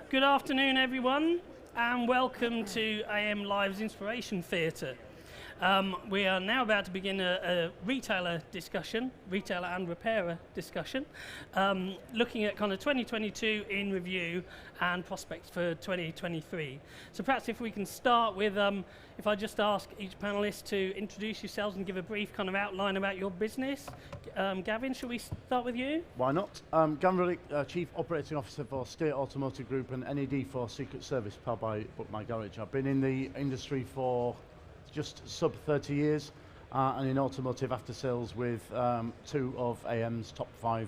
Good afternoon, everyone, and welcome to AM Live's Inspiration Theatre. We are now about to begin a retailer and repairer discussion, looking at kind of 2022 in review and prospects for 2023. So perhaps if we can start with, if I just ask each panellist to introduce yourselves and give a brief kind of outline about your business. Gavin, shall we start with you? Why not? Gavin Ruddick, Chief Operating Officer for State Automotive Group and NED for Secret Service, powered by BookMyGarage. I've been in the industry for just sub 30 years and in automotive after sales with two of AM's top 5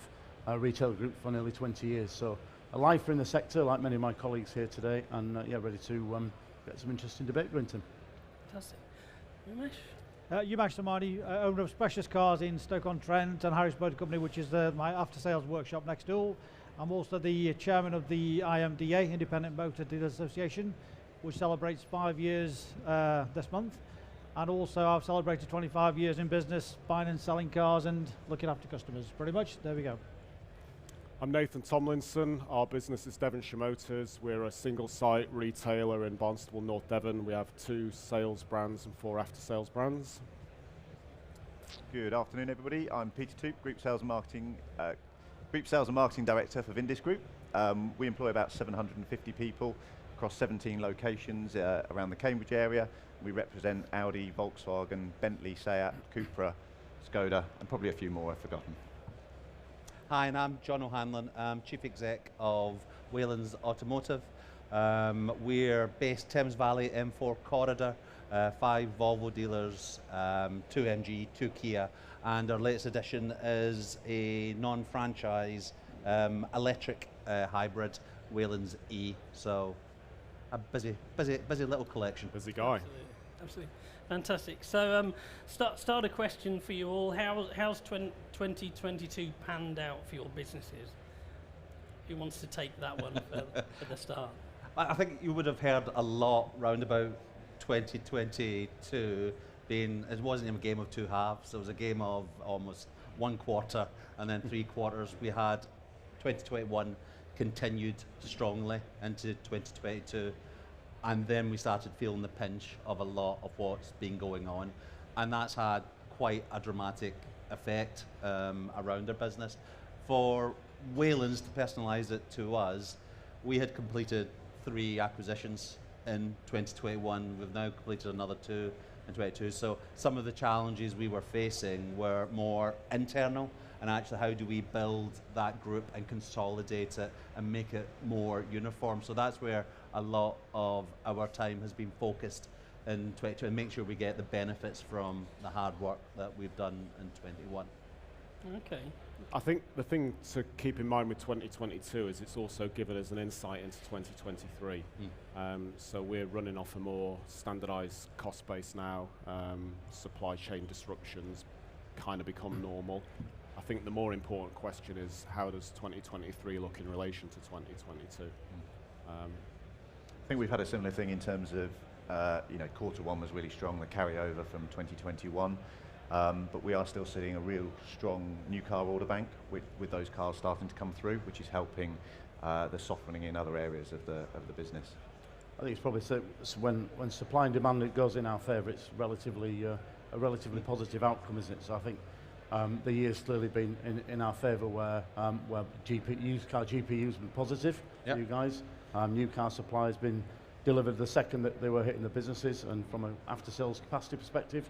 retail group for nearly 20 years. So a lifer in the sector, like many of my colleagues here today, and ready to get some interesting debate going, Tim. Fantastic. Umesh? Umesh Samani, owner of Specialist Cars in Stoke-on-Trent and Harris Motor Company, which is my after-sales workshop next door. I'm also the chairman of the IMDA, Independent Motor Dealers Association, which celebrates 5 years this month. And also I've celebrated 25 years in business, buying and selling cars and looking after customers. Pretty much, there we go. I'm Nathan Tomlinson. Our business is Devonshire Motors. We're a single site retailer in Barnstaple, North Devon. We have 2 sales brands and 4 after sales brands. Good afternoon, everybody. I'm Peter Toop, Group Sales and Marketing Director for Vindis Group. We employ about 750 people across 17 locations around the Cambridge area. We represent Audi, Volkswagen, Bentley, Seat, Cupra, Skoda, and probably a few more I've forgotten. Hi, and I'm John O'Hanlon. I'm Chief Exec of Waylands Automotive. We're based Thames Valley, M4 corridor, 5 Volvo dealers, 2 MG, 2 Kia, and our latest addition is a non-franchise electric hybrid, Waylands E. So a busy little collection. Busy guy. Absolutely. Fantastic. So start a question for you all. How's 2022 panned out for your businesses? Who wants to take that one for the start? I think you would have heard a lot round about 2022 being, it wasn't even a game of 2 halves, it was a game of almost 1 quarter and then 3 quarters. We had 2021 continued strongly into 2022. And then we started feeling the pinch of a lot of what's been going on. And that's had quite a dramatic effect around our business. For Waylands, to personalise it to us, we had completed 3 acquisitions in 2021. We've now completed another 2 in 2022. So some of the challenges we were facing were more internal, and actually how do we build that group and consolidate it and make it more uniform. So that's where a lot of our time has been focused in 2022 and make sure we get the benefits from the hard work that we've done in 21. Okay. I think the thing to keep in mind with 2022 is it's also given us an insight into 2023. So we're running off a more standardised cost base now. Supply chain disruptions kind of become normal. I think the more important question is how does 2023 look in relation to 2022? I think we've had a similar thing in terms of, quarter 1 was really strong, the carryover from 2021, but we are still seeing a real strong new car order bank with those cars starting to come through, which is helping the softening in other areas of the business. I think it's probably so when supply and demand goes in our favour, it's a relatively positive outcome, isn't it? So I think the year's clearly been in our favour where used car GPU's been positive for you guys. New car supply has been delivered the second that they were hitting the businesses, and from an after-sales capacity perspective,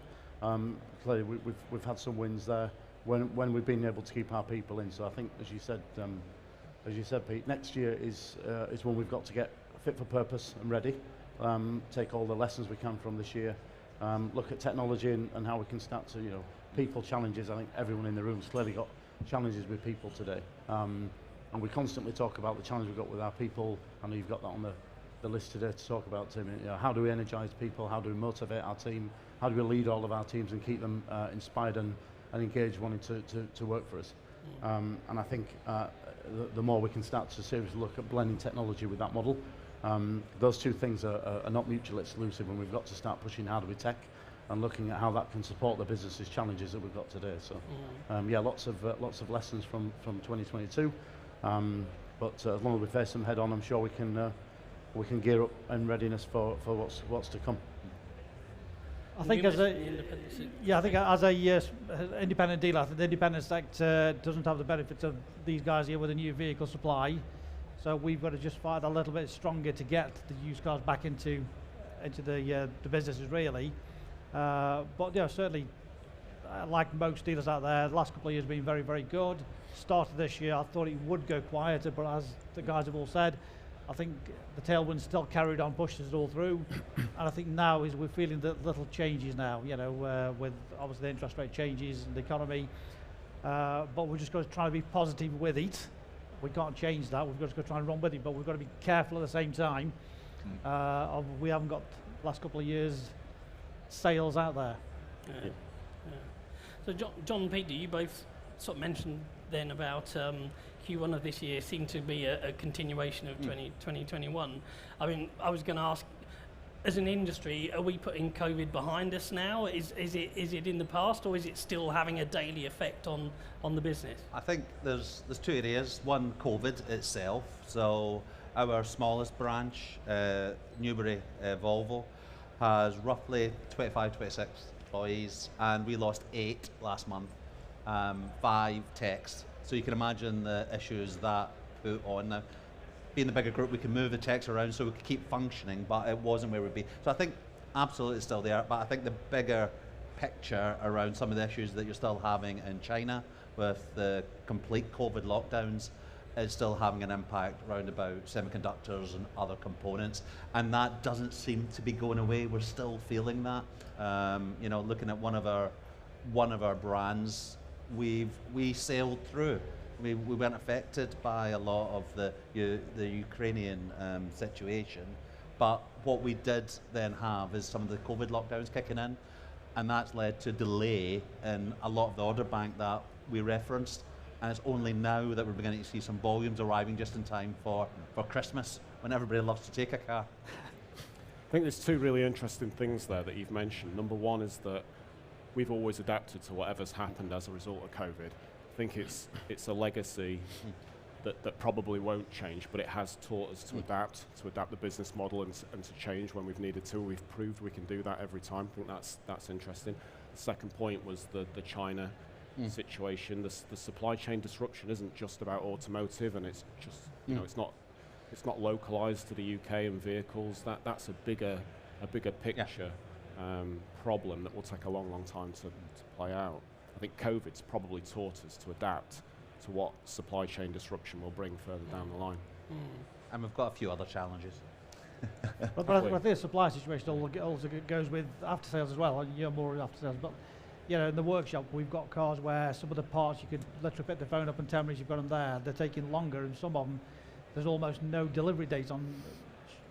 clearly we've had some wins there when we've been able to keep our people in. So I think, as you said, Pete, next year is when we've got to get fit for purpose and ready. Take all the lessons we can from this year. Look at technology and how we can start to, people challenges. I think everyone in the room's clearly got challenges with people today. And we constantly talk about the challenge we've got with our people. I know you've got that on the list today to talk about, Tim. How do we energise people? How do we motivate our team? How do we lead all of our teams and keep them inspired and engaged, wanting to work for us? And I think the more we can start to seriously look at blending technology with that model, those 2 things are not mutually exclusive, and we've got to start pushing harder with tech and looking at how that can support the business's challenges that we've got today. So, lots of lessons from 2022. but as long as we face them head on, I'm sure we can gear up in readiness for what's to come. I think as a independent dealer, I think the independent sector doesn't have the benefits of these guys here with a new vehicle supply. So we've got to just fight a little bit stronger to get the used cars back into the businesses really. But yeah, certainly, like most dealers out there, the last couple of years have been very, very good. Started this year, I thought it would go quieter, but as the guys have all said, I think the tailwind still carried on, pushed us all through. And I think now we're feeling the little changes now, with obviously the interest rate changes and the economy. But we're just going to try to be positive with it. We can't change that. We've got to try and run with it, but we've got to be careful at the same time. We haven't got last couple of years sales out there. Yeah. So John and Peter, you both sort of mentioned then about Q1 of this year seemed to be a continuation of 2021. I mean, I was going to ask, as an industry, are we putting COVID behind us now? Is it in the past, or is it still having a daily effect on the business? I think there's two areas. One, COVID itself. So our smallest branch, Newbury Volvo, has roughly 25, 26 employees, and we lost 8 last month, 5 techs. So you can imagine the issues that put on. Now, being the bigger group, we can move the techs around so we could keep functioning, but it wasn't where we'd be. So I think absolutely it's still there, but I think the bigger picture around some of the issues that you're still having in China with the complete COVID lockdowns is still having an impact around about semiconductors and other components, and that doesn't seem to be going away. We're still feeling that. Looking at one of our brands, we sailed through. We weren't affected by a lot of the Ukrainian situation, but what we did then have is some of the COVID lockdowns kicking in, and that's led to delay in a lot of the order bank that we referenced, and it's only now that we're beginning to see some volumes arriving just in time for Christmas, when everybody loves to take a car. I think there's 2 really interesting things there that you've mentioned. Number one is that we've always adapted to whatever's happened as a result of COVID. I think it's a legacy that probably won't change, but it has taught us to adapt the business model and to change when we've needed to. We've proved we can do that every time. I think that's interesting. The second point was the China situation. The supply chain disruption isn't just about automotive, and it's just it's not localized to the UK and vehicles. That's a bigger picture problem that will take a long time to play out. I think COVID's probably taught us to adapt to what supply chain disruption will bring further down the line. And we've got a few other challenges. but I think the supply situation also goes with after sales as well. You're more after sales, but in the workshop we've got cars where some of the parts you could literally pick the phone up and 10 minutes you've got them there. They're taking longer, and some of them there's almost no delivery date on.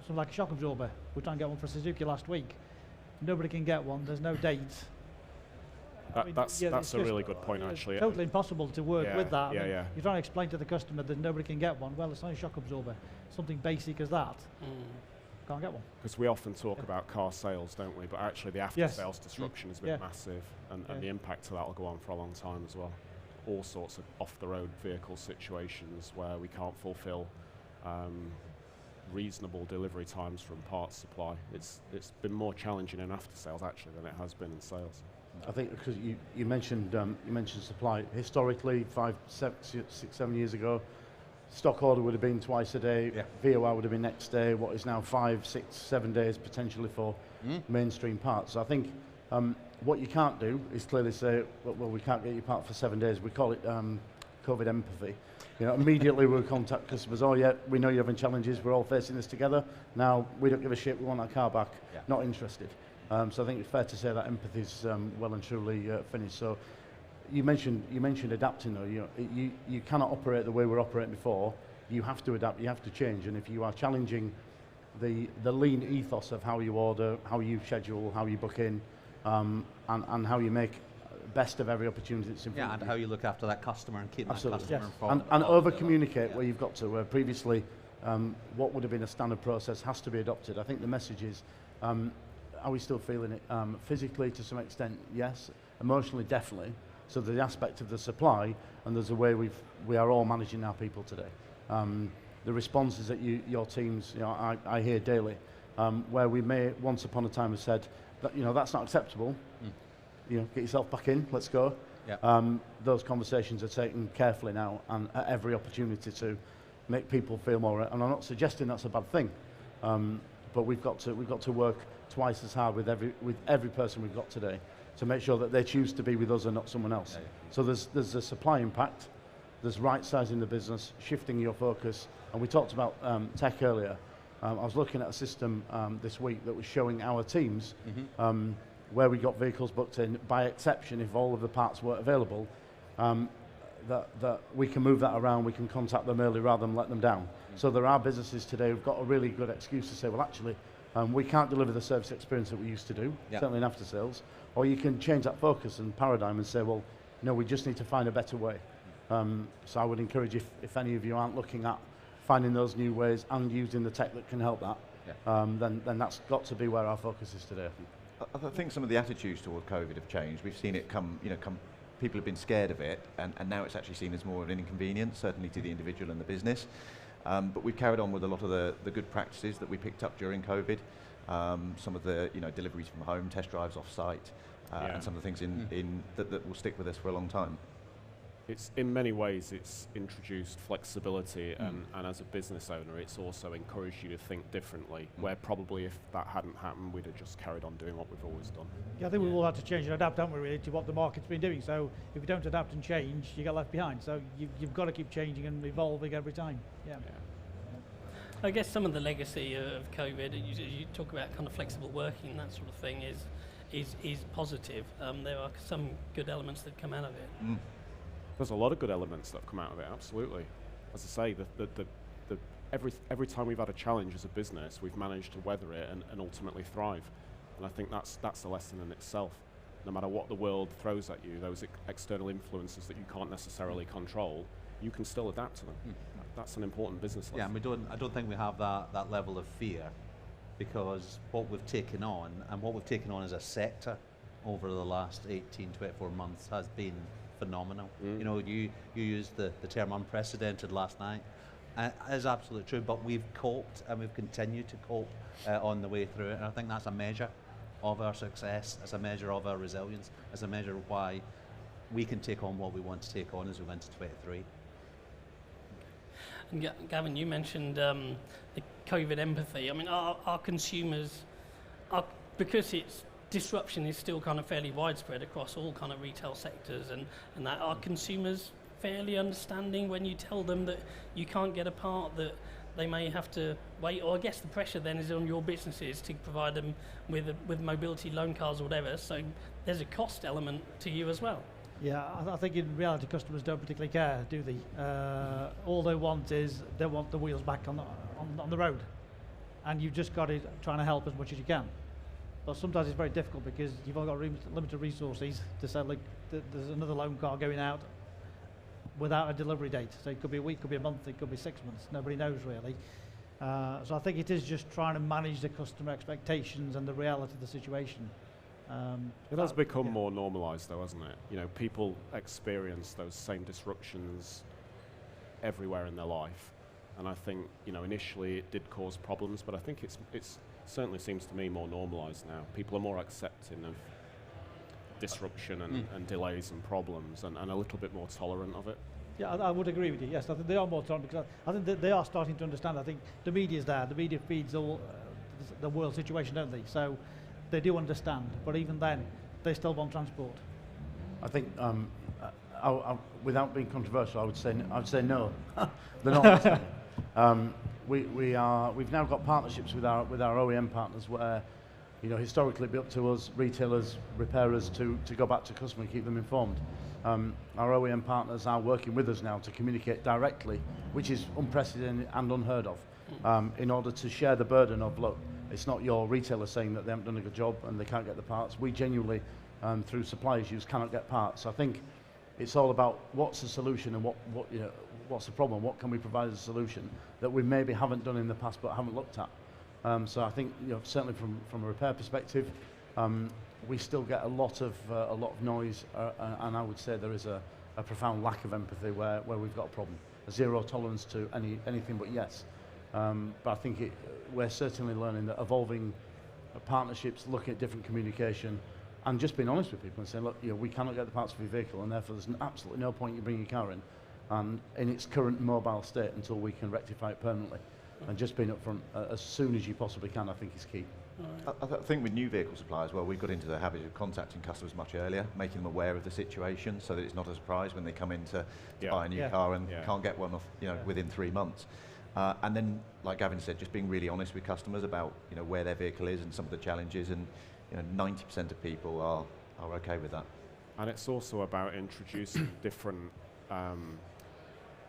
Something like a shock absorber. We're trying to get one for Suzuki last week. Nobody can get one. There's no date. That's a really good point, actually. It's totally impossible to work with that. Yeah. You're trying to explain to the customer that nobody can get one. Well, it's not a shock absorber. Something basic as that. Can't get one. Because we often talk about car sales, don't we? But actually the after-sales disruption has been massive, and the impact of that will go on for a long time as well. All sorts of off-the-road vehicle situations where we can't fulfill reasonable delivery times from parts supply. It's been more challenging in after-sales actually than it has been in sales. I think because you mentioned supply. Historically, 5, 6, 7 years ago, stock order would have been twice a day. VOI would have been next day. What is now 5, 6, 7 days potentially for mainstream parts. So I think what you can't do is clearly say, well, we can't get your part for 7 days. We call it COVID empathy. Immediately we'll contact customers. Oh yeah, we know you're having challenges. We're all facing this together. Now we don't give a shit. We want our car back. Not interested. So I think it's fair to say that empathy's well and truly finished. So you mentioned adapting though. You cannot operate the way we were operating before. You have to adapt. You have to change. And if you are challenging the lean ethos of how you order, how you schedule, how you book in, and how you make best of every opportunity that's in front of you. And how you look after that customer and keep that customer informed. And over-communicate where you've got to. Where previously, what would have been a standard process has to be adopted. I think the message is, are we still feeling it? Physically, to some extent, yes. Emotionally, definitely. So the aspect of the supply, and there's a way we are all managing our people today. the responses that your teams, I hear daily, where we may once upon a time have said that that's not acceptable. Get yourself back in, let's go. Those conversations are taken carefully now, and at every opportunity to make people feel more. And I'm not suggesting that's a bad thing, but we've got to work twice as hard with every person we've got today to make sure that they choose to be with us and not someone else. So there's a supply impact, there's right sizing the business, shifting your focus, and we talked about tech earlier. I was looking at a system this week that was showing our teams where we got vehicles booked in by exception if all of the parts weren't available, that we can move that around, we can contact them early rather than let them down. So there are businesses today who've got a really good excuse to say, well actually, we can't deliver the service experience that we used to do, certainly in after sales, or you can change that focus and paradigm and say, well, no, we just need to find a better way. So I would encourage if any of you aren't looking at finding those new ways and using the tech that can help that, then that's got to be where our focus is today, I think. I think some of the attitudes toward COVID have changed. We've seen it come, people have been scared of it, and now it's actually seen as more of an inconvenience, certainly to the individual and the business. But we've carried on with a lot of the good practices that we picked up during COVID. Some of the deliveries from home, test drives off-site, and some of the things that will stick with us for a long time. It's in many ways it's introduced flexibility, and as a business owner it's also encouraged you to think differently, where probably if that hadn't happened we'd have just carried on doing what we've always done. Yeah, I think we've all had to change and adapt, haven't we, really, to what the market's been doing. So if you don't adapt and change, you get left behind. So you've got to keep changing and evolving every time. I guess some of the legacy of COVID, you talk about kind of flexible working and that sort of thing, is positive. There are some good elements that come out of it. There's a lot of good elements that have come out of it, absolutely. As I say, every time we've had a challenge as a business, we've managed to weather it and ultimately thrive. And I think that's a lesson in itself. No matter what the world throws at you, those external influences that you can't necessarily control, you can still adapt to them. That's an important business lesson. Yeah, and I don't think we have that level of fear, because what we've taken on, and what we've taken on as a sector over the last 18, 24 months has been phenomenal. You used the term unprecedented last night. It is absolutely true, but we've coped and we've continued to cope on the way through it, and I think that's a measure of our success, as a measure of our resilience, as a measure of why we can take on what we want to take on as we go into 23. And Gavin, you mentioned the COVID empathy. I mean, our consumers, because disruption is still kind of fairly widespread across all kind of retail sectors, and that are consumers fairly understanding when you tell them that you can't get a part, that they may have to wait, or I guess the pressure then is on your businesses to provide them with mobility loan cards or whatever, so there's a cost element to you as well. Yeah, I think in reality customers don't particularly care, do they? All they want is they want the wheels back on the road, and you've just got to try and help as much as you can. But sometimes it's very difficult because you've only got limited resources to say, look, there's another loan car going out without a delivery date. So it could be a week, could be a month, it could be 6 months. Nobody knows really. So I think it is just trying to manage the customer expectations and the reality of the situation. It has become more normalised though, hasn't it? People experience those same disruptions everywhere in their life. And I think, initially it did cause problems, but I think it's certainly seems to me more normalised now. People are more accepting of disruption and delays and problems, and a little bit more tolerant of it. Yeah, I would agree with you. Yes, I think they are more tolerant, because I think that they are starting to understand. I think the media's there. The media feeds all the world situation, don't they? So they do understand, but even then, they still want transport. I think, without being controversial, I would say no. They're not. We've now got partnerships with our OEM partners where, historically it'd be up to us, retailers, repairers, to go back to customer and keep them informed. Our OEM partners are working with us now to communicate directly, which is unprecedented and unheard of, in order to share the burden of, look, it's not your retailer saying that they haven't done a good job and they can't get the parts. We genuinely, through supply issues, cannot get parts. So I think it's all about what's the solution and what's the problem, what can we provide as a solution that we maybe haven't done in the past but haven't looked at. So I think, certainly from a repair perspective, we still get a lot of noise, and I would say there is a profound lack of empathy where we've got a problem. zero tolerance to anything but yes. But I think we're certainly learning that evolving partnerships, looking at different communication, and just being honest with people and saying, look, we cannot get the parts for your vehicle, and therefore there's absolutely no point you bring your car in its current mobile state until we can rectify it permanently. And just being upfront as soon as you possibly can, I think, is key. I think with new vehicle suppliers, well, we've got into the habit of contacting customers much earlier, making them aware of the situation so that it's not a surprise when they come in to buy a new car and can't get one off, within 3 months. And then, like Gavin said, just being really honest with customers about where their vehicle is and some of the challenges, and 90% of people are okay with that. And it's also about introducing different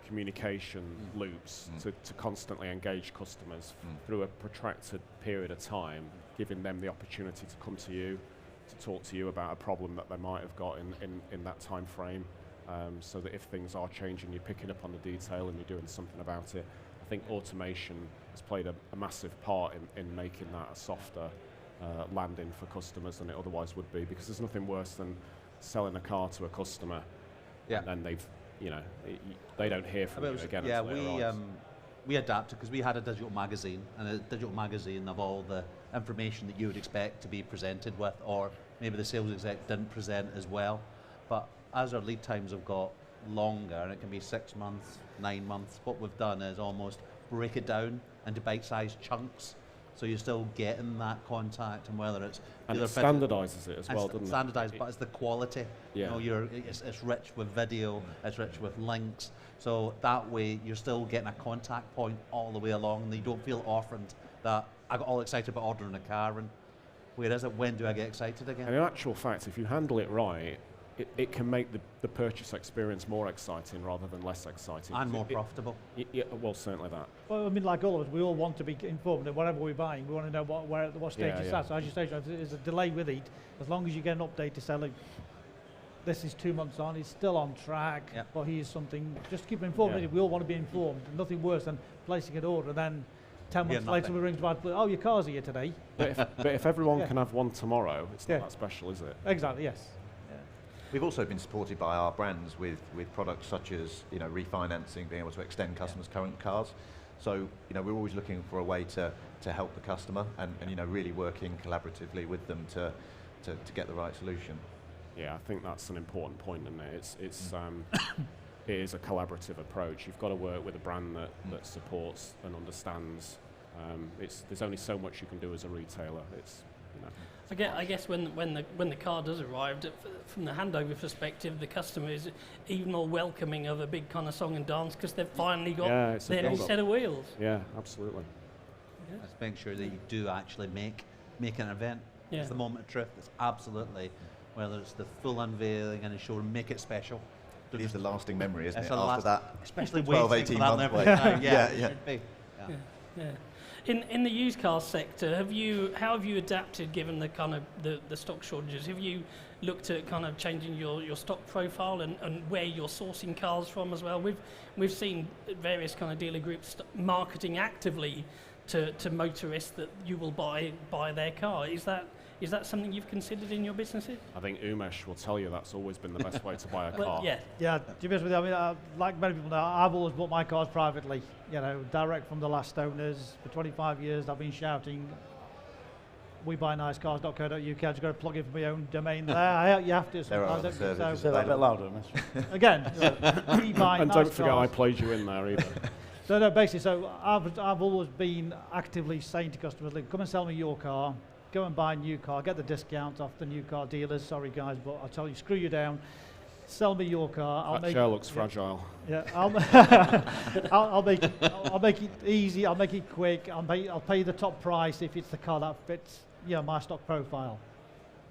communication loops to constantly engage customers through a protracted period of time, giving them the opportunity to come to you, to talk to you about a problem that they might have got in that time frame, so that if things are changing, you're picking up on the detail and you're doing something about it. I think automation has played a massive part in making that a softer landing for customers than it otherwise would be, because there's nothing worse than selling a car to a customer and then they've they don't hear from you again. Yeah, we adapted because we had a digital magazine, and a digital magazine of all the information that you would expect to be presented with, or maybe the sales exec didn't present as well. But as our lead times have got longer, and it can be 6 months, 9 months, what we've done is almost break it down into bite-sized chunks. So you're still getting that contact, and whether it's... And it standardises it as well, doesn't it? Standardised, but it's the quality. Yeah. It's rich with video, it's rich with links. So that way you're still getting a contact point all the way along, and you don't feel orphaned that I got all excited about ordering a car, and where is it? When do I get excited again? And in actual fact, if you handle it right, it can make the purchase experience more exciting rather than less exciting. And more profitable. Yeah, well, certainly that. Well, I mean, like all of us, we all want to be informed that whatever we're buying, we want to know what stage it's at. So as you say, if there's a delay with it, as long as you get an update to say, look, this is 2 months on, it's still on track, but here's something, just keep informed. We all want to be informed. Nothing worse than placing an order, then 10 months later we ring about, oh, your car's here today. But if everyone can have one tomorrow, it's not that special, is it? Exactly, yes. We've also been supported by our brands with products such as refinancing, being able to extend customers' current cars. So we're always looking for a way to help the customer and really working collaboratively with them to get the right solution. Yeah, I think that's an important point, isn't it? It is a collaborative approach. You've got to work with a brand that supports and understands. There's only so much you can do as a retailer. I guess when the car does arrive, from the handover perspective, the customer is even more welcoming of a big kind of song and dance because they've finally got their new set of wheels. Yeah, absolutely. Yeah. Let's make sure that you do actually make an event. Yeah. It's the moment of truth. It's absolutely, whether it's the full unveiling and a showroom, make it special. It is the lasting memory, isn't it? After that, especially 12, 18 months wait. Yeah. In the used car sector, how have you adapted given the kind of the stock shortages? Have you looked at kind of changing your stock profile and where you're sourcing cars from as well? We've seen various kind of dealer groups marketing actively to motorists that you will buy their car. Is that something you've considered in your businesses? I think Umesh will tell you that's always been the best way to buy a car. Well, yeah. To be honest with you, I mean, like many people know, I've always bought my cars privately, direct from the last owners. For 25 years, I've been shouting, we buy nicecars.co.uk. I've just got to plug in for my own domain there. You have to. There are other services. Say that a bit louder. Again, we buy and nice don't forget cars. I played you in there either. So I've always been actively saying to customers, look, come and sell me your car. Go and buy a new car, get the discount off the new car dealers. Sorry guys, but I tell you, screw you down. Sell me your car. That chair looks fragile. Yeah, I'll make it easy. I'll make it quick. I'll pay the top price if it's the car that fits my stock profile.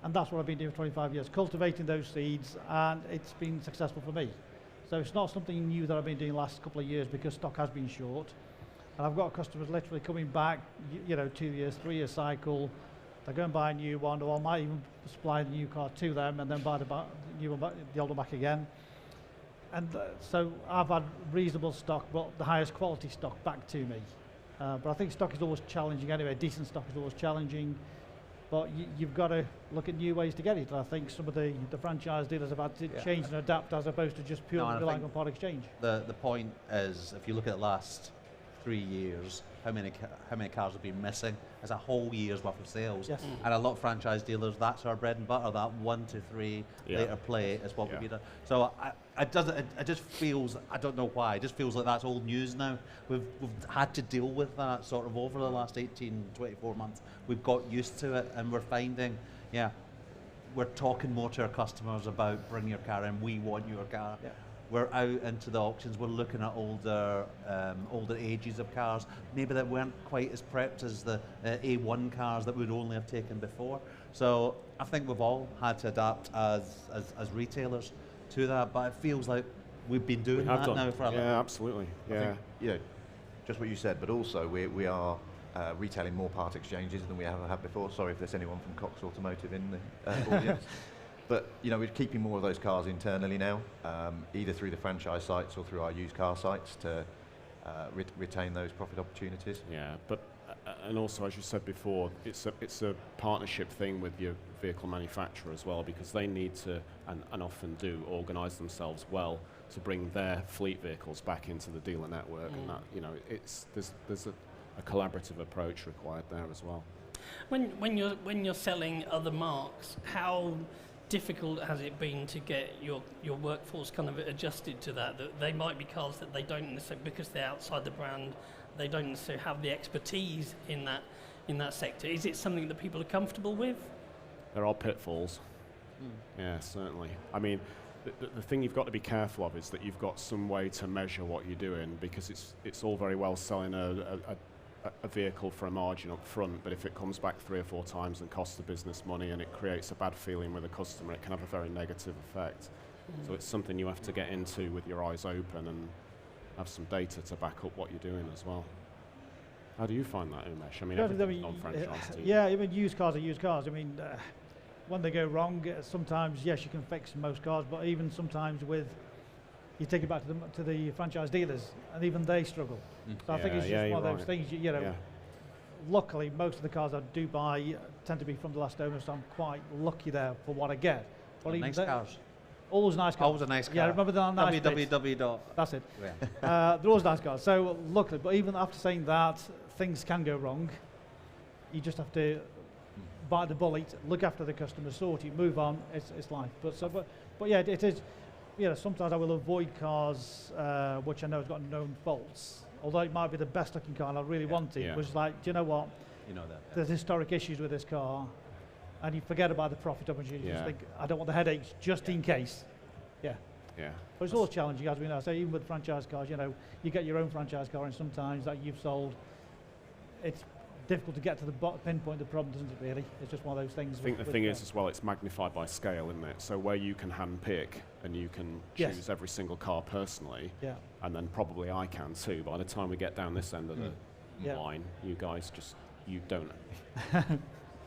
And that's what I've been doing for 25 years, cultivating those seeds, and it's been successful for me. So it's not something new that I've been doing the last couple of years because stock has been short. And I've got customers literally coming back, 2 years, 3 year cycle. They go and buy a new one, or I might even supply the new car to them and then buy the new one, the old one back again. And so I've had reasonable stock, but the highest quality stock back to me. But I think stock is always challenging anyway. Decent stock is always challenging. But you've got to look at new ways to get it. I think some of the franchise dealers have had to change and adapt as opposed to just purely relying on part exchange. The point is, if you look at the last 3 years, how many cars have been missing? It's a whole year's worth of sales. Yes. And a lot of franchise dealers, that's our bread and butter. That 1 to 3 later play is what we've done. So it just feels, I don't know why, it just feels like that's old news now. We've had to deal with that sort of over the last 18, 24 months. We've got used to it, and we're finding, we're talking more to our customers about bring your car in, we want your car. Yeah. We're out into the auctions, we're looking at older ages of cars, maybe that weren't quite as prepped as the A1 cars that we'd only have taken before. So I think we've all had to adapt as retailers to that, but it feels like we've been doing that now for a little. Yeah, absolutely. Yeah. I think, just what you said, but also we are retailing more part exchanges than we ever have before. Sorry if there's anyone from Cox Automotive in the audience. But we're keeping more of those cars internally now, either through the franchise sites or through our used car sites to retain those profit opportunities. Yeah, but and also, as you said before, it's a partnership thing with your vehicle manufacturer as well, because they need to and often do organise themselves well to bring their fleet vehicles back into the dealer network, and that there's a collaborative approach required there as well. When you're selling other marques, how difficult has it been to get your workforce kind of adjusted to that they might be cars that they don't necessarily, because they're outside the brand, they don't necessarily have the expertise in that sector? Is it something that people are comfortable with? There are pitfalls. Yeah, certainly. I mean, the thing you've got to be careful of is that you've got some way to measure what you're doing, because it's all very well selling a vehicle for a margin up front, but if it comes back 3 or 4 times and costs the business money and it creates a bad feeling with the customer, it can have a very negative effect. So it's something you have to get into with your eyes open and have some data to back up what you're doing as well. How do you find that, Umesh? I mean, everything's non-franchise too. Yeah, I mean, used cars are used cars. I mean, when they go wrong, sometimes, yes, you can fix most cars, but even sometimes you take it back to the franchise dealers, and even they struggle. So I think it's just one of those things, luckily, most of the cars I do buy tend to be from the last owner, so I'm quite lucky there for what I get. But nice cars. Always nice cars. Always a nice car. Yeah, remember the nice www. That's it. Yeah. They're always nice cars. So luckily, but even after saying that, things can go wrong. You just have to bite the bullet, look after the customer, sort it, move on. It's life. But yeah, it is. Sometimes I will avoid cars which I know has got known faults. Although it might be the best looking car and I really want it, was like, do you know what? You know that. There's historic issues with this car, and you forget about the profit opportunity. You just think, I don't want the headaches just in case. Yeah. Yeah. But it's always challenging, as we know. So even with franchise cars, you get your own franchise car, and sometimes that you've sold, it's difficult to get to the pinpoint the problem, doesn't it, really? It's just one of those things. I think the thing is as well, it's magnified by scale, isn't it? So where you can hand pick and you can choose every single car personally, and then probably I can too. By the time we get down this end of the line, you guys you don't.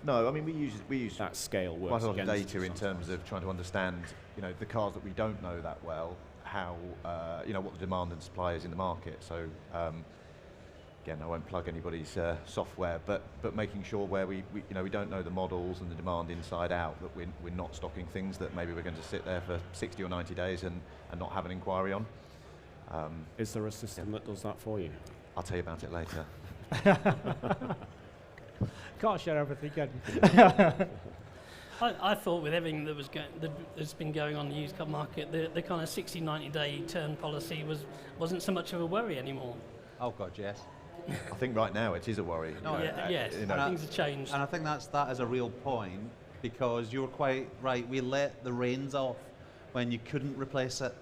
No, I mean we use that scale works quite a lot of against data in terms of trying to understand, the cars that we don't know that well, how what the demand and supply is in the market. So. Again, I won't plug anybody's software, but making sure where we don't know the models and the demand inside out, that we're not stocking things that maybe we're going to sit there for 60 or 90 days and not have an inquiry on. Is there a system that does that for you? I'll tell you about it later. Can't share everything, can you? I thought with everything that's been going on in the used car market, the kind of 60, 90-day turn policy wasn't so much of a worry anymore. Oh God, yes. I think right now it is a worry. Yes, things have changed. And I think that is a real point, because you're quite right. We let the reins off when you couldn't replace it.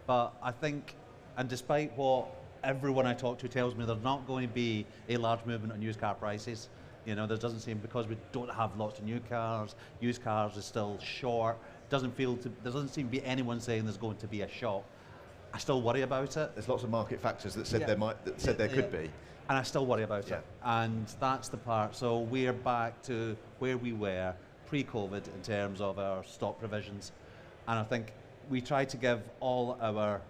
But I think, and despite what everyone I talk to tells me, there's not going to be a large movement on used car prices. There doesn't seem, because we don't have lots of new cars, used cars is still short. There doesn't seem to be anyone saying there's going to be a shock. I still worry about it. There's lots of market factors that said there could be. And I still worry about it. And that's the part. So we're back to where we were pre-COVID in terms of our stock provisions. And I think we try to give all our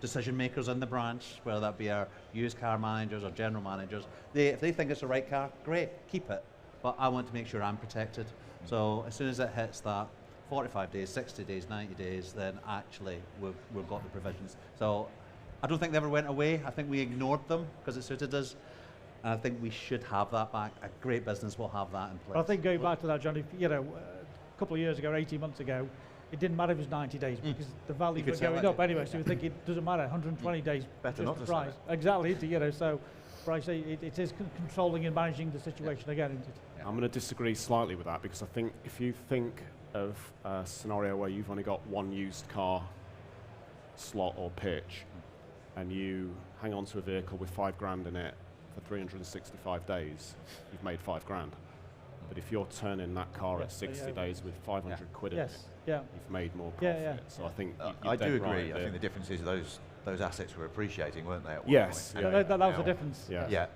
decision makers in the branch, whether that be our used car managers or general managers, if they think it's the right car, great, keep it. but I want to make sure I'm protected. So as soon as it hits that 45 days, 60 days, 90 days, then actually we've got the provisions. So I don't think they ever went away. I think we ignored them because it suited us. And I think we should have that back. A great business will have that in place. But I think going back to that, John, if, you know, a couple of years ago, 18 months ago, it didn't matter if it was 90 days because the values were going up anyway. So we think it doesn't matter. 120 days. Better not to price. Exactly. You know, so price it is controlling and managing the situation again. Isn't it? I'm going to disagree slightly with that because I think if you think of a scenario where you've only got one used car slot or pitch and you hang on to a vehicle with $5,000 in it for 365 days, you've made $5,000. But if you're turning that car at 60 days with 500 quid in it, you've made more profit. So I think I do agree. I think the difference is those assets were appreciating, weren't they? At one yes, point? That was the difference. Yeah.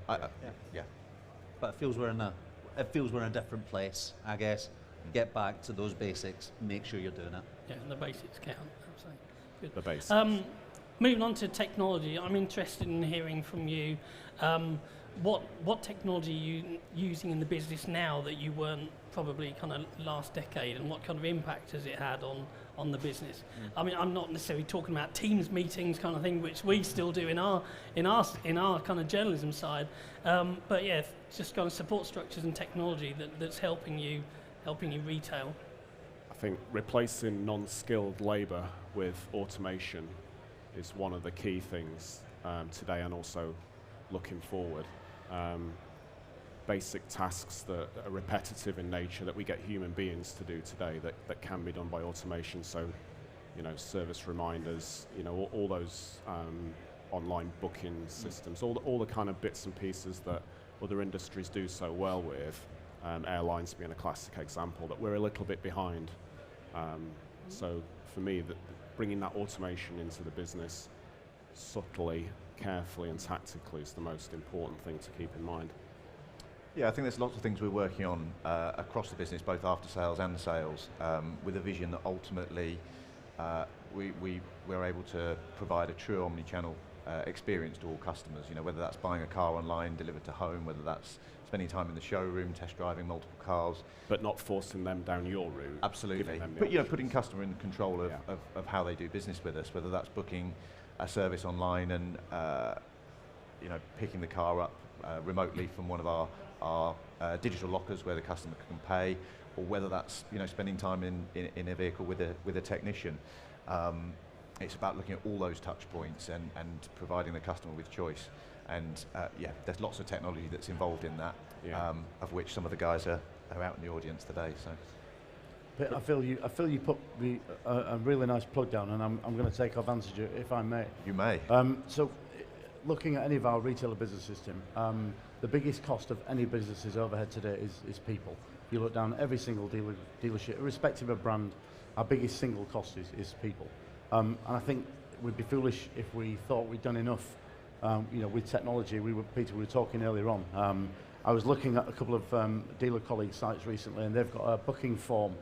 But it feels we're in a different place, I guess. Get back to those basics. Make sure you're doing it. Yeah, the basics count. Absolutely. Good. The basics. Moving on to technology, I'm interested in hearing from you. What technology are you using in the business now that you weren't probably kind of last decade, and what kind of impact has it had on the business? I mean, I'm not necessarily talking about Teams meetings kind of thing, which we still do in our kind of journalism side, but yeah, just kind of support structures and technology that's helping you retail. I think replacing non-skilled labour with automation is one of the key things today and also looking forward. Basic tasks that are repetitive in nature that we get human beings to do today that can be done by automation. So, you know, service reminders, you know, all those online booking systems, all the kind of bits and pieces that other industries do so well with. Airlines being a classic example that we're a little bit behind. So for me, bringing that automation into the business subtly, carefully and tactically is the most important thing to keep in mind. Yeah, I think there's lots of things we're working on across the business, both after sales and sales, with a vision that ultimately we're able to provide a true omni-channel experience to all customers. You know, whether that's buying a car online, delivered to home, whether that's spending time in the showroom, test driving multiple cars. But not forcing them down your route. Absolutely. But you know, putting customer in control of how they do business with us, whether that's booking a service online and you know, picking the car up remotely from one of our digital lockers where the customer can pay, or whether that's, you know, spending time in a vehicle with a technician. It's about looking at all those touch points and providing the customer with choice. And yeah, there's lots of technology that's involved in that, of which some of the guys are out in the audience today. So. But I feel you put a really nice plug down, and I'm going to take advantage of it, if I may. You may. So, looking at any of our retailer businesses, Tim, the biggest cost of any business's overhead today is people. You look down every single dealership, irrespective of brand, our biggest single cost is people. And I think we'd be foolish if we thought we'd done enough. You know, with technology, Peter, we were talking earlier on. I was looking at a couple of dealer colleague sites recently, and they've got a booking form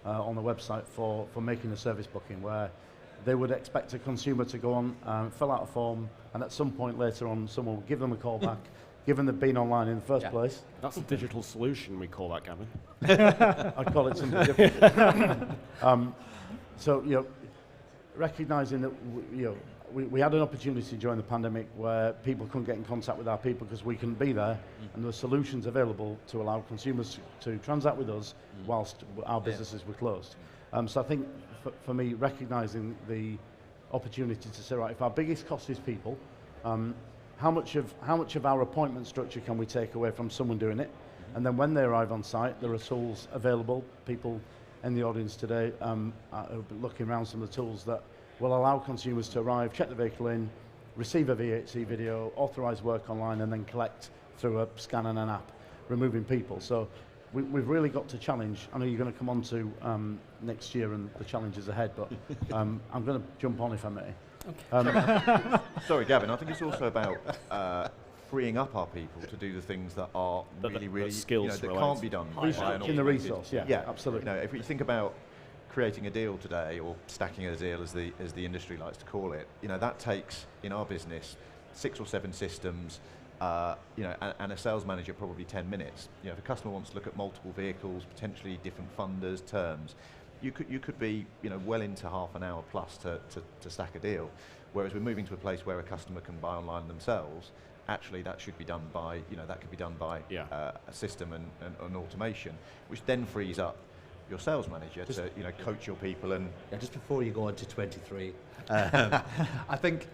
on the website for making a service booking, where they would expect a consumer to go on, fill out a form, and at some point later on, someone will give them a call back, given they've been online in the first place. That's a digital solution, we call that, Gavin. I'd call it something different. So, you know, recognising that, you know, we had an opportunity during the pandemic where people couldn't get in contact with our people because we couldn't be there, and there were solutions available to allow consumers to transact with us whilst our businesses were closed. So I think for me, recognising the opportunity to say, right, if our biggest cost is people, how much of our appointment structure can we take away from someone doing it? And then when they arrive on site, there are tools available. People in the audience today are looking around some of the tools that will allow consumers to arrive, check the vehicle in, receive a VHC video, authorise work online, and then collect through a scan and an app, removing people. So we've really got to challenge. I know you're going to come on to next year and the challenges ahead, but I'm going to jump on if I may. Okay. Sorry, Gavin, I think it's also about freeing up our people to do the things that are really skills, you know, that can't be done by in the resource. Yeah, absolutely. You know, if we think about creating a deal today, or stacking a deal as the industry likes to call it, you know, that takes in our business 6 or 7 systems, and a sales manager probably 10 minutes. You know, if a customer wants to look at multiple vehicles, potentially different funders, terms, you could be, you know, well into half an hour plus to stack a deal. Whereas we're moving to a place where a customer can buy online themselves. Actually, that should be done by, you know, that could be done by a system and automation, which then frees up your sales manager to, you know, coach your people. And just before you go on to 23, I think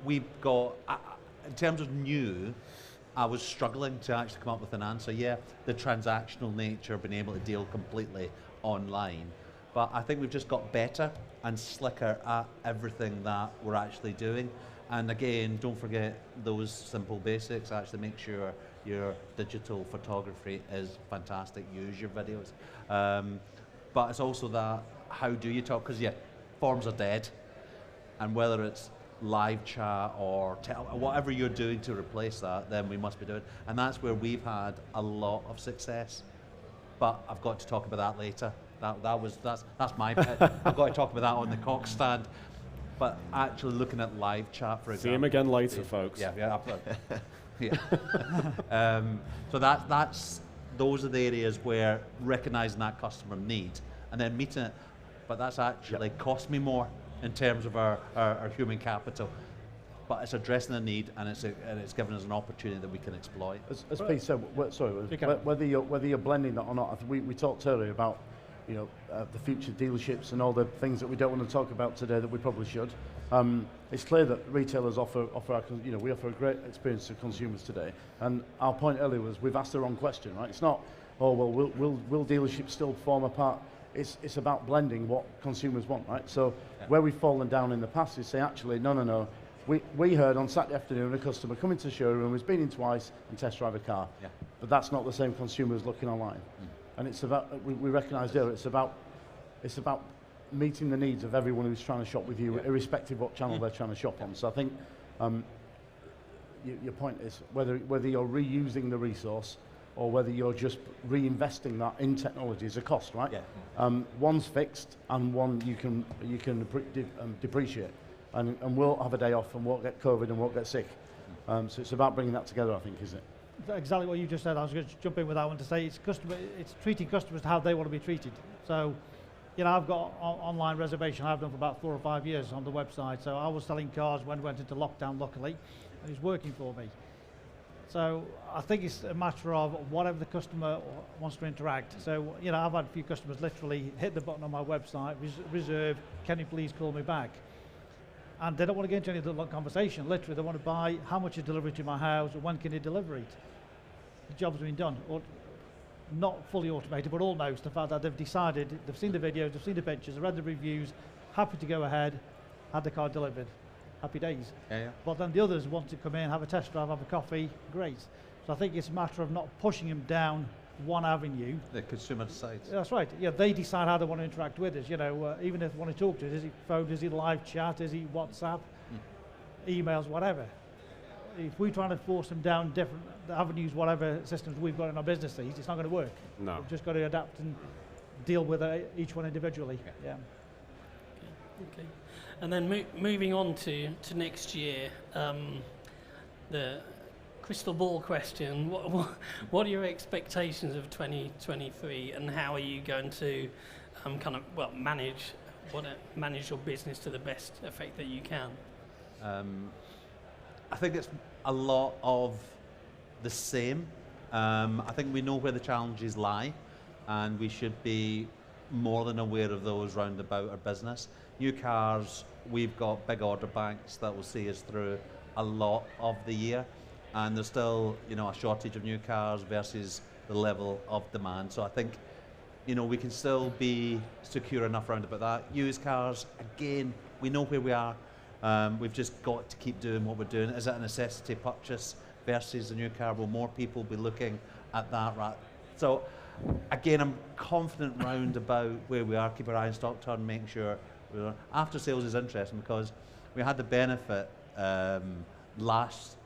we've got, in terms of new, I was struggling to actually come up with an answer. Yeah, the transactional nature, being able to deal completely online, but I think we've just got better and slicker at everything that we're actually doing. And again, don't forget those simple basics. Actually make sure your digital photography is fantastic. Use your videos. But it's also that, how do you talk? Because forms are dead. And whether it's live chat or whatever you're doing to replace that, then we must be doing. And that's where we've had a lot of success. But I've got to talk about that later. That's my pet. I've got to talk about that on the Cox stand. But actually looking at live chat, for example. See him again later, folks. Yeah. So those are the areas where recognizing that customer need and then meeting it. But that's actually cost me more in terms of our human capital. But it's addressing the need, and it's giving us an opportunity that we can exploit. As Pete said, whether you're blending that or not, I think we talked earlier about, you know, the future dealerships and all the things that we don't want to talk about today that we probably should. It's clear that retailers offer we offer a great experience to consumers today. And our point earlier was we've asked the wrong question, right? It's not, oh well, will dealerships still form a part? It's about blending what consumers want, right? So where we've fallen down in the past is say actually no. We heard on Saturday afternoon a customer come into the showroom who's been in twice and test drive a car, but that's not the same consumer as looking online. And it's about, we recognised earlier, it's about meeting the needs of everyone who's trying to shop with you, irrespective of what channel they're trying to shop on. So I think your point is whether you're reusing the resource or whether you're just reinvesting that in technology is a cost, right? One's fixed and one you can depreciate, and we'll have a day off and won't get COVID and won't get sick. So it's about bringing that together, I think, isn't it? Exactly what you just said. I was going to jump in with that one to say it's treating customers how they want to be treated. So, you know, I've got online reservation. I've done for about 4 or 5 years on the website. So I was selling cars when we went into lockdown, luckily, and it's working for me. So I think it's a matter of whatever the customer wants to interact. So, you know, I've had a few customers literally hit the button on my website, reserve, can you please call me back? And they don't want to get into any long conversation. Literally, they want to buy how much is delivery to my house, or when can you deliver it? The job's been done. Or not fully automated, but almost. The fact that they've decided, they've seen the videos, they've seen the pictures, they've read the reviews, happy to go ahead, had the car delivered. Happy days. But then the others want to come in, have a test drive, have a coffee, great. So I think it's a matter of not pushing them down one avenue. The consumer decides. That's right. Yeah, they decide how they want to interact with us. You know, even if they want to talk to us, is it phone, is it live chat, is it WhatsApp, emails, whatever. If we're trying to force them down different avenues, whatever systems we've got in our business these, it's not going to work. No. We've just got to adapt and deal with each one individually. Yeah. Okay. And then moving on to next year, the crystal ball question, what are your expectations of 2023 and how are you going to manage your business to the best effect that you can? I think it's a lot of the same. I think we know where the challenges lie and we should be more than aware of those round about our business. New cars, we've got big order banks that will see us through a lot of the year, and there's still, you know, a shortage of new cars versus the level of demand. So I think, you know, we can still be secure enough round about that. Used cars, again, we know where we are. We've just got to keep doing what we're doing. Is it a necessity purchase versus a new car? Will more people be looking at that? Right. So again, I'm confident round about where we are. Keep our eye on stock turn, make sure. After sales is interesting because we had the benefit last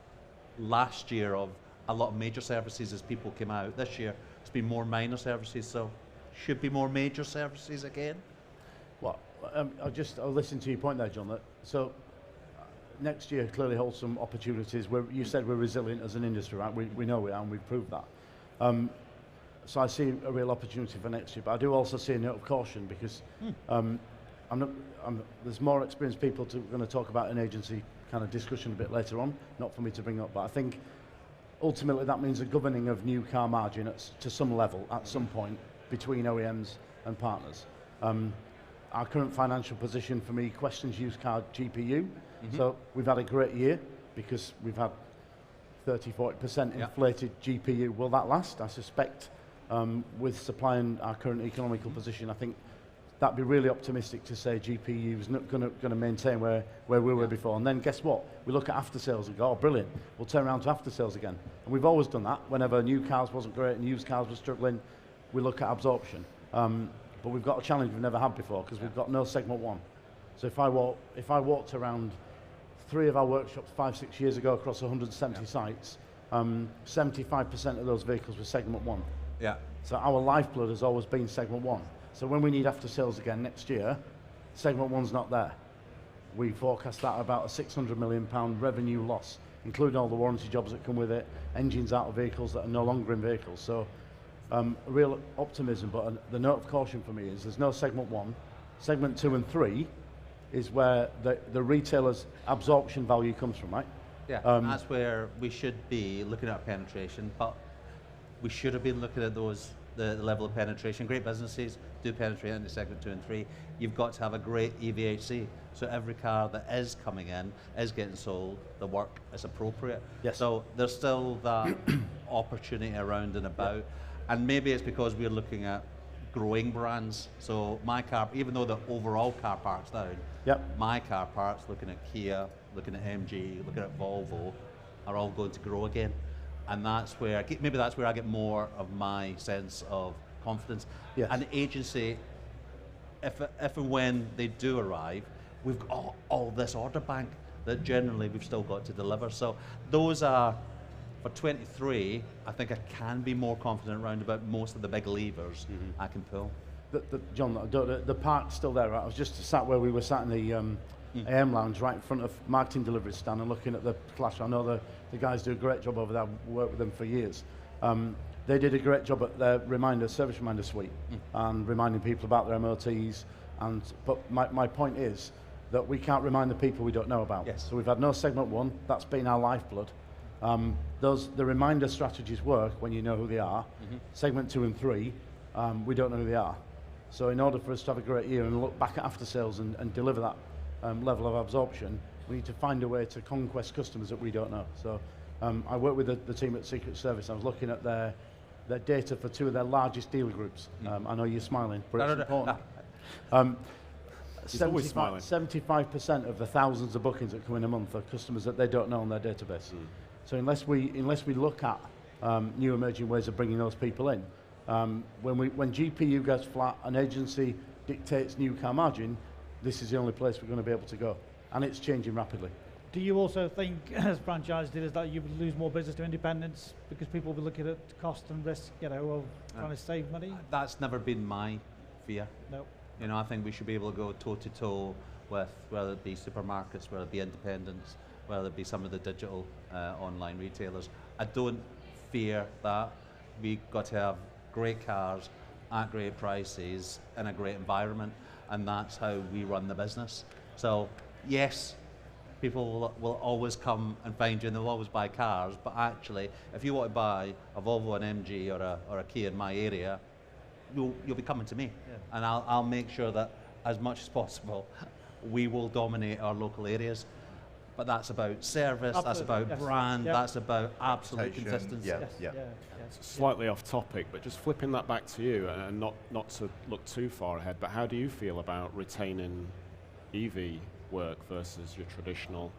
year of a lot of major services as people came out. This year it's been more minor services, so should be more major services again. Well, I'll listen to your point there, John. So next year clearly holds some opportunities. You said we're resilient as an industry, right? We know we are, and we've proved that. So I see a real opportunity for next year, but I do also see a note of caution because there's more experienced people going to talk about an agency kind of discussion a bit later on, not for me to bring up, but I think ultimately that means a governing of new car margin to some level at some point between OEMs and partners. Our current financial position for me questions used car GPU. So we've had a great year because we've had 30-40% inflated GPU. Will that last? I suspect with supply and our current economical position, I think that'd be really optimistic to say GPU is not going to maintain where we were before. And then guess what? We look at after sales and go, oh, brilliant. We'll turn around to after sales again. And we've always done that. Whenever new cars wasn't great and used cars were struggling, we look at absorption. But we've got a challenge we've never had before because we've got no segment 1. So if I walked around 3 of our workshops 5-6 years ago across 170 sites, 75% of those vehicles were segment 1. Yeah. So our lifeblood has always been segment 1. So when we need after sales again next year, segment 1's not there. We forecast that about a £600 million revenue loss, including all the warranty jobs that come with it, engines out of vehicles that are no longer in vehicles. So real optimism, but the note of caution for me is there's no segment 1. Segment 2 and 3 is where the retailer's absorption value comes from, right? Yeah, that's where we should be looking at penetration, but we should have been looking at the level of penetration. Great businesses do penetrate into segment 2 and 3. You've got to have a great EVHC, so every car that is coming in is getting sold, the work is appropriate. Yes. So there's still that opportunity around and about, and maybe it's because we're looking at growing brands. So my car, even though the overall car park's down, my car parks, looking at Kia, looking at MG, looking at Volvo, are all going to grow again. And that's where I get more of my sense of confidence. Yes. An agency, if and when they do arrive, we've got all this order bank that generally we've still got to deliver. So those are, for 23, I think I can be more confident around about most of the big levers I can pull. John, the park's still there, right? I was just sat where we were sat in the AM lounge right in front of marketing delivery stand and looking at the flash. I know the guys do a great job over there. I've worked with them for years. They did a great job at their service reminder suite and reminding people about their MOTs. But my point is that we can't remind the people we don't know about. Yes. So we've had no segment 1. That's been our lifeblood. The reminder strategies work when you know who they are. Segment 2 and 3, we don't know who they are. So in order for us to have a great year and look back at after sales and deliver that level of absorption, we need to find a way to conquest customers that we don't know. So I work with the team at Secret Service. I was looking at their data for 2 of their largest dealer groups. I know you're smiling, but it's important. 75% of the thousands of bookings that come in a month are customers that they don't know on their database. So unless we look at new emerging ways of bringing those people in, when GPU goes flat, an agency dictates new car margin, this is the only place we're going to be able to go, and it's changing rapidly. Do you also think, as franchise dealers, that you would lose more business to independents because people will be looking at cost and risk, of trying to save money? That's never been my fear. No. I think we should be able to go toe to toe with whether it be supermarkets, whether it be independents, whether it be some of the digital online retailers. I don't fear that. We've got to have great cars at great prices in a great environment, and that's how we run the business. So yes, people will always come and find you and they'll always buy cars, but actually if you want to buy a Volvo, an MG or a Kia in my area, you'll be coming to me, and I'll make sure that as much as possible we will dominate our local areas. But that's about service, that's about brand, that's about absolute consistency. Slightly off topic, but just flipping that back to you, and not to look too far ahead, but how do you feel about retaining EV work versus your traditional?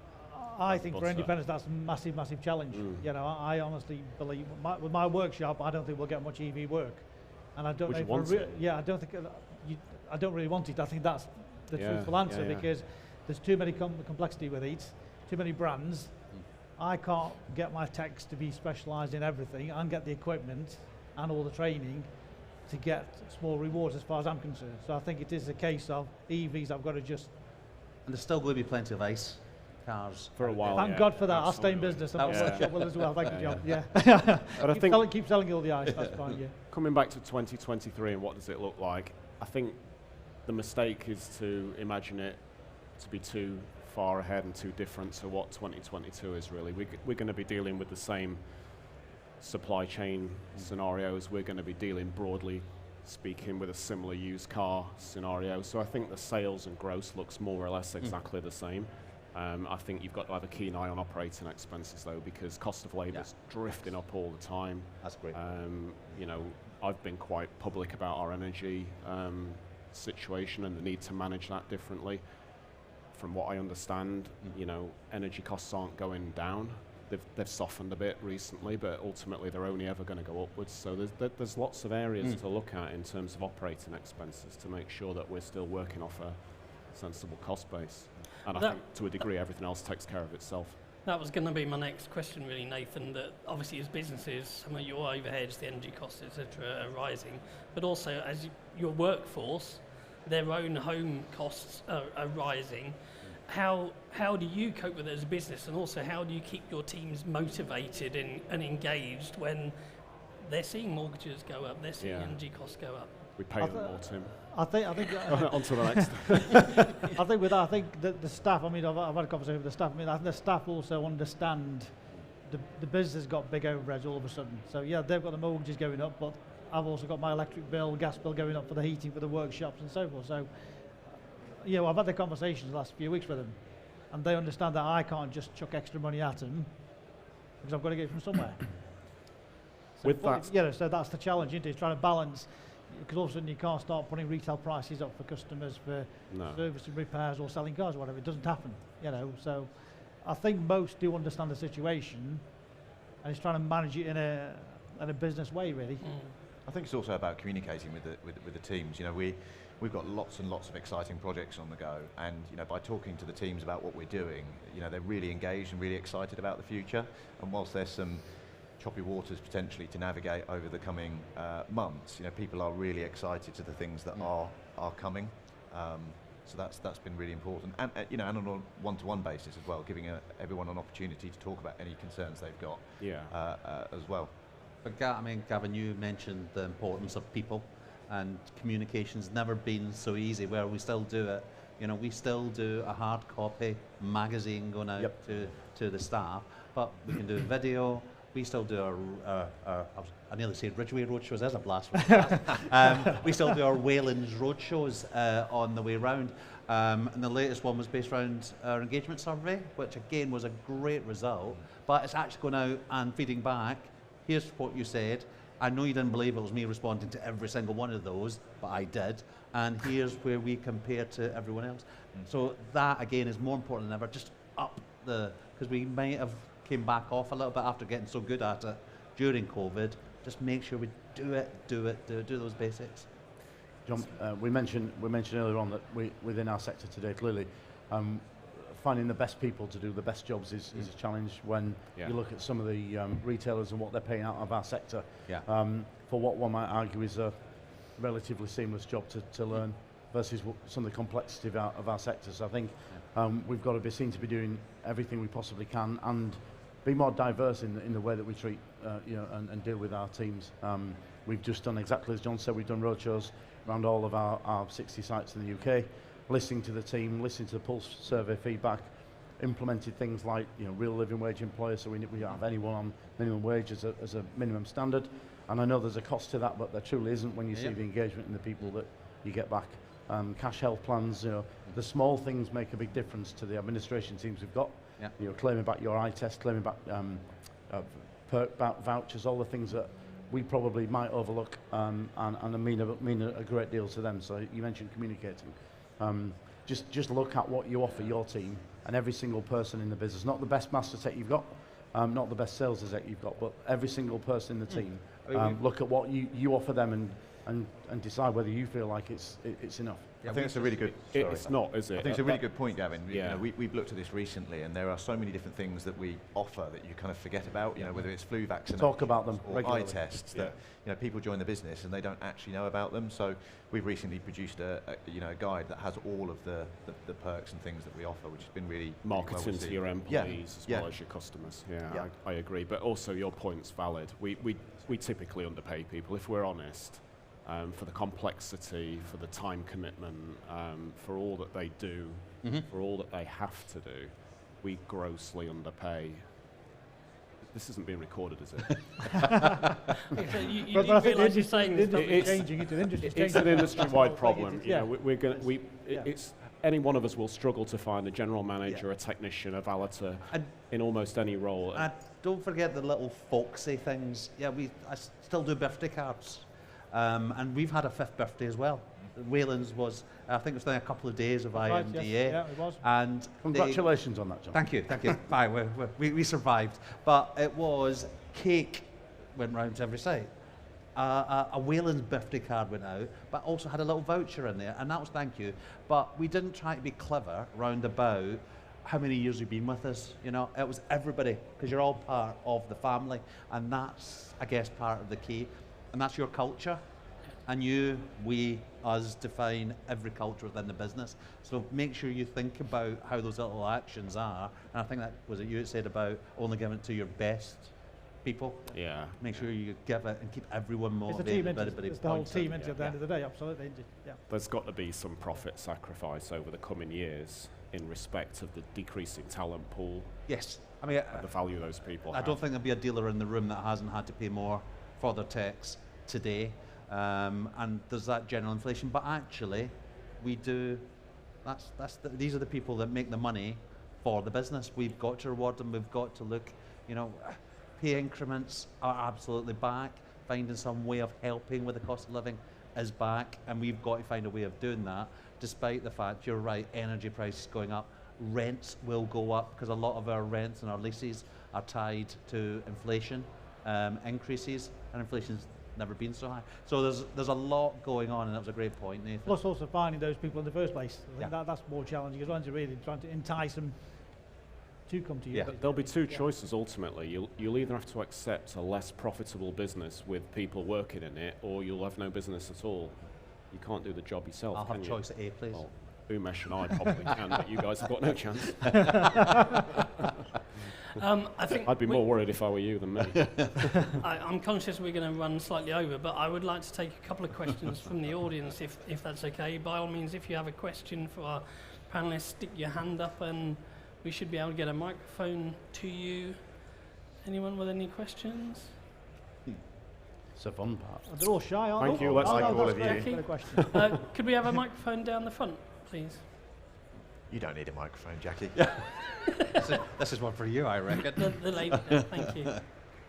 I think for independents that's a massive, massive challenge. I honestly believe with my workshop, I don't think we'll get much EV work, and I don't. I don't think I don't really want it. I think that's the truthful answer because there's too many complexity with it, too many brands. I can't get my techs to be specialised in everything and get the equipment and all the training to get small rewards as far as I'm concerned. So I think it is a case of EVs, I've got to just... And there's still going to be plenty of ICE cars. For a while. Thank God for that. I'll stay in absolutely. business. And my workshop will as well. Thank you, John. Yeah. But I think keep selling all the ice. That's fine. Yeah. coming back to 2023 and what does it look like, I think the mistake is to imagine it to be too far ahead and too different to what 2022 is really. We're going to be dealing with the same supply chain scenarios. We're going to be dealing, broadly speaking, with a similar used car scenario. So I think the sales and gross looks more or less exactly the same. I think you've got to have a keen eye on operating expenses though, because cost of labour is drifting up all the time. That's great. You know, I've been quite public about our energy situation and the need to manage that differently. From what I understand, you know, energy costs aren't going down. They've softened a bit recently, but ultimately they're only ever going to go upwards. So there's lots of areas to look at in terms of operating expenses to make sure that we're still working off a sensible cost base. And I think to a degree everything else takes care of itself. That was going to be my next question, really, Nathan, that obviously as businesses, some of your overheads, the energy costs, etc., are rising, but also as your workforce, their own home costs are rising. How do you cope with it as a business, and also how do you keep your teams motivated and engaged when they're seeing mortgages go up, they're seeing energy costs go up? We pay them more, Tim. I think On to the next. I think with that, I think that the staff, I mean, I've had a conversation with the staff. I mean, I think the staff also understand the business has got big overheads all of a sudden. So yeah, they've got the mortgages going up, but I've also got my electric bill, gas bill going up for the heating for the workshops and so forth. So, you know, I've had the conversations the last few weeks with them, and they understand that I can't just chuck extra money at them because I've got to get it from somewhere. So With that, you know, so that's the challenge, isn't it? It's trying to balance, because all of a sudden you can't start putting retail prices up for customers for service and repairs or selling cars or whatever. It doesn't happen, you know. So I think most do understand the situation, and it's trying to manage it in a business way, really. I think it's also about communicating with the teams. You know, we've got lots and lots of exciting projects on the go, and you know, by talking to the teams about what we're doing, you know, they're really engaged and really excited about the future. And whilst there's some choppy waters potentially to navigate over the coming months, you know, people are really excited to the things that are coming. So that's been really important, and you know, and on a one-to-one basis as well, giving everyone an opportunity to talk about any concerns they've got as well. But Gavin, you mentioned the importance of people, and communication's never been so easy, where we still do it. You know, we still do a hard copy magazine going out to the staff, but we can do video. We still do I nearly said Ridgeway roadshows, there's a blast from the past. We still do our Waylands roadshows on the way round. And the latest one was based around our engagement survey, which again was a great result, but it's actually going out and feeding back. Here's what you said. I know you didn't believe it was me responding to every single one of those, but I did. And here's where we compare to everyone else. So that, again, is more important than ever. Just up because we might have came back off a little bit after getting so good at it during COVID. Just make sure we do those basics. John, we mentioned earlier on that within our sector today, clearly, finding the best people to do the best jobs is a challenge when you look at some of the retailers and what they're paying out of our sector for what one might argue is a relatively seamless job to learn versus some of the complexity of our sector. So I think we've got to be seen to be doing everything we possibly can and be more diverse in the way that we treat you know, and deal with our teams. We've just done exactly as John said. We've done roadshows around all of our 60 sites in the UK, listening to the team, listening to the pulse survey feedback, implemented things like, you know, real living wage employers, so we don't have anyone on minimum wage as a minimum standard. And I know there's a cost to that, but there truly isn't when you see the engagement in the people that you get back. Cash health plans, you know, the small things make a big difference to the administration teams we've got. You know, claiming back your eye test, claiming back perk vouchers, all the things that we probably might overlook and mean a great deal to them. So you mentioned communicating. Just look at what you offer your team and every single person in the business. Not the best master tech you've got, not the best sales exec you've got, but every single person in the team. Look at what you offer them and and decide whether you feel like it's enough. I think it's a really good. It's not, is it? I think it's a really good point, Gavin. Yeah. We've looked at this recently, and there are so many different things that we offer that you kind of forget about. Whether it's flu vaccinations, Talk about them or regularly. eye tests that people join the business and they don't actually know about them. So we've recently produced a guide that has all of the perks and things that we offer, which has been really Marketing well to your employees as well as your customers. Yeah. I agree. But also your point's valid. We typically underpay people, if we're honest. For the complexity, for the time commitment, for all that they do, for all that they have to do, we grossly underpay. This isn't being recorded, is it? You realise you're saying this. It's changing. It's an industry-wide problem. Yeah. We're going. It's any one of us will struggle to find a general manager, a technician, a valeter in almost any role. And don't forget the little folksy things. Yeah, I still do birthday cards. And we've had a 5th birthday as well. Waylands was, I think it was only a couple of days of IMDA. Yes. Yeah, it was. And Congratulations on that, John. Thank you. Bye, we survived. But it was cake went round to every site. A Waylands birthday card went out, but also had a little voucher in there, and that was thank you. But we didn't try to be clever round about how many years you've been with us. It was everybody, because you're all part of the family, and that's, I guess, part of the key. And that's your culture, and we, us define every culture within the business. So make sure you think about how those little actions are. And I think that was it you had said about only giving it to your best people. Yeah. Make sure you give it and keep everyone It's the motivated. team, it's the whole team at the end of the day, absolutely. Yeah. There's got to be some profit sacrifice over the coming years in respect of the decreasing talent pool. Yes. I mean, the value those people I have. don't think there'll be a dealer in the room that hasn't had to pay more for their techs today, and there's that general inflation. But actually, we do. These are the people that make the money for the business. We've got to reward them. We've got to look. Pay increments are absolutely back. Finding some way of helping with the cost of living is back, and we've got to find a way of doing that. Despite the fact you're right, energy prices going up, rents will go up because a lot of our rents and our leases are tied to inflation increases. And inflation's never been so high. So there's a lot going on, and that was a great point, Nathan. Plus also finding those people in the first place. I think Yeah. that's more challenging as well, as really trying to entice them to come to you. Yeah. There'll be two choices ultimately. You'll either have to accept a less profitable business with people working in it, or you'll have no business at all. You can't do the job yourself, I'll can have you? choice A, please. Well, Umesh and I probably can, but you guys have got no chance. I think I'd be more worried if I were you than me. I'm conscious we're going to run slightly over, but I would like to take a couple of questions from the audience, if that's okay. By all means, if you have a question for our panellists, stick your hand up and we should be able to get a microphone to you. Anyone with any questions? It's a fun part. They're all shy, aren't Thank they? you, let's thank all that's of you. great. Jackie? Got a question. Could we have a microphone down the front, please? You don't need a microphone, Jackie. This is one for you, I reckon. The lady there, thank you.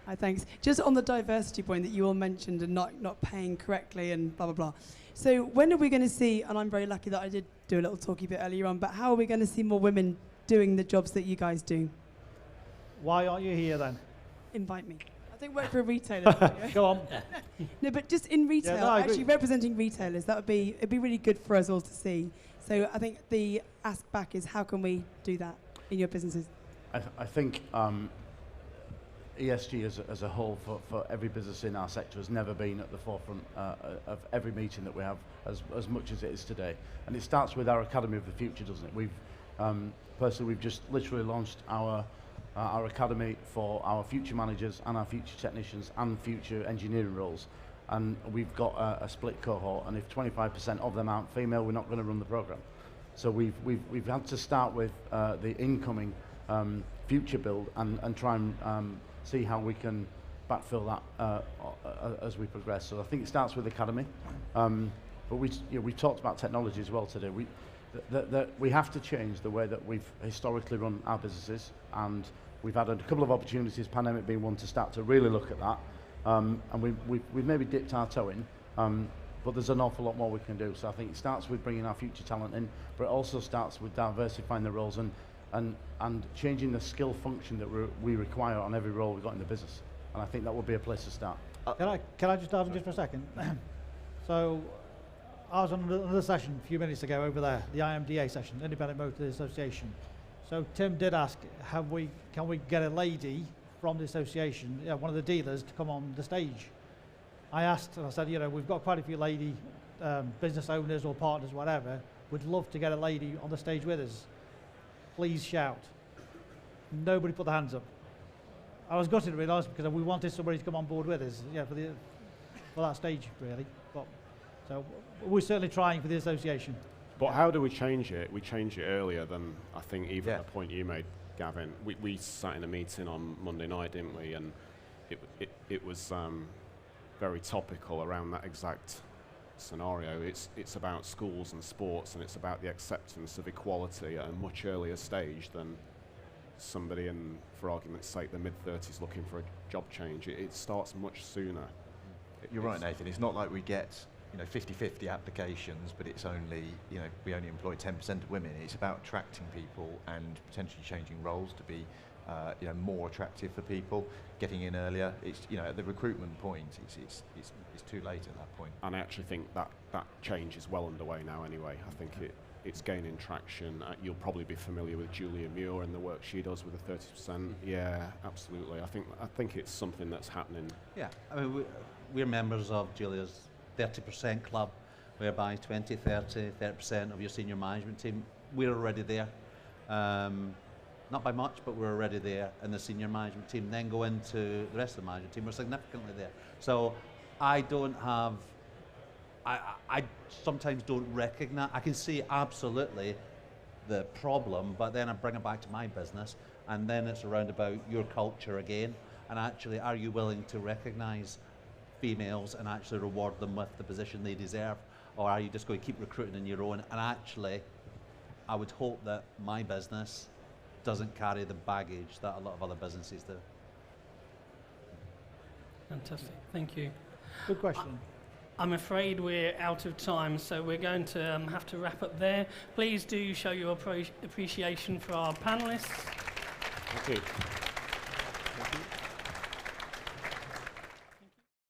Hi, thanks. Just on the diversity point that you all mentioned and not paying correctly and blah, blah, blah. So when are we going to see, and I'm very lucky that I did do a little talky bit earlier on, but how are we going to see more women doing the jobs that you guys do? Why aren't you here then? Invite me. I don't work for a retailer. Go on. No, but just in retail, no, I agree. actually representing retailers, it'd be really good for us all to see. So I think the ask back is how can we do that in your businesses? I think ESG as a whole for every business in our sector has never been at the forefront of every meeting that we have as much as it is today. And it starts with our Academy of the Future, doesn't it? We've just literally launched our academy for our future managers and our future technicians and future engineering roles. And we've got a split cohort, and if 25% of them aren't female, we're not going to run the program. So we've had to start with the incoming future build and try and see how we can backfill that as we progress. So I think it starts with the academy, but we talked about technology as well today. We have to change the way that we've historically run our businesses, and we've had a couple of opportunities, pandemic being one, to start to really look at that. And we've maybe dipped our toe in, but there's an awful lot more we can do. So I think it starts with bringing our future talent in, but it also starts with diversifying the roles and changing the skill function that we require on every role we've got in the business. And I think that would be a place to start. Can I just have just for a second? So I was on another session a few minutes ago over there, the IMDA session, Independent Motor Association. So Tim did ask, can we get a lady from the association, one of the dealers, to come on the stage? I asked, and I said, we've got quite a few lady business owners or partners, whatever. We'd love to get a lady on the stage with us. Please shout. Nobody put their hands up. I was gutted to realise because we wanted somebody to come on board with us, for that stage, really. But so we're certainly trying for the association. But how do we change it? We changed it earlier than I think even the point you made, Gavin. We sat in a meeting on Monday night, didn't we? And it was very topical around that exact scenario. It's about schools and sports, and it's about the acceptance of equality at a much earlier stage than somebody in, for argument's sake, the mid-30s looking for a job change. It starts much sooner. You're right, Nathan. It's not like we get 50-50 applications, but it's only, we only employ 10% of women. It's about attracting people and potentially changing roles to be, more attractive for people, getting in earlier. It's, at the recruitment point, it's too late at that point. And I actually think that change is well underway now anyway. I think it's gaining traction. You'll probably be familiar with Julia Muir and the work she does with the 30%. Yeah, absolutely. I think it's something that's happening. Yeah, I mean, we're members of Julia's 30% club, whereby 20, 30% of your senior management team, we're already there. Not by much, but we're already there. And the senior management team then go into the rest of the management team, we're significantly there. So I sometimes don't recognize, I can see absolutely the problem, but then I bring it back to my business, and then it's around about your culture again, and actually, are you willing to recognize females and actually reward them with the position they deserve, or are you just going to keep recruiting on your own? And actually, I would hope that my business doesn't carry the baggage that a lot of other businesses do. Fantastic, thank you. Good question. I'm afraid we're out of time, so we're going to have to wrap up there. Please do show your appreciation for our panellists. Thank you.